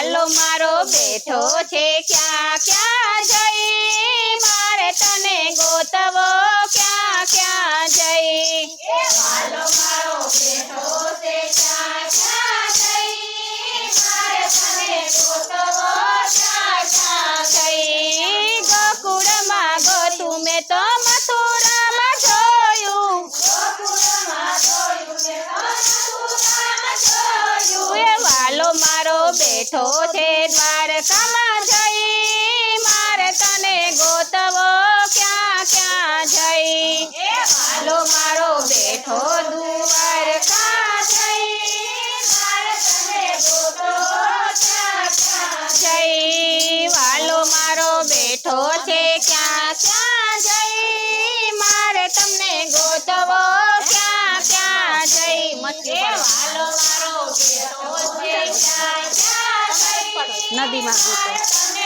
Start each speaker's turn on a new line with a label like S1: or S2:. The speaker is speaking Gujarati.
S1: વાલો મારો બેઠો છે ક્યાં ક્યાં જઈ મારે તને ગોતવો ક્યાં ક્યાં જઈ વાલો મારો બેઠો છે ક્યાં ક્યાં જઈ મારે તને ગોતવો ક્યાં ક્યાં જઈ ગોકુળમાં ગોતું મેં તો મથુરામાં જોયું ગોકુળમાં જોયું મેં તો મથુરામાં જોયું એ વાલો મારો બેઠો છે દ્વારકામાં જઈ મારે તને ગોતવો ક્યાં ક્યાં જઈ એ વાલો મારો બેઠો દ્વારકા જઈ મારે તને ગોતવો ક્યાં ક્યાં જઈ વાલો મારો બેઠો છે ક્યાં ક્યાં જઈ મારે તમને ગોતવો ક્યાં ક્યાં જઈ મચે વાલો મારો બેઠો છે ક્યાં ક્યાં જઈ નદીમાં ગોતો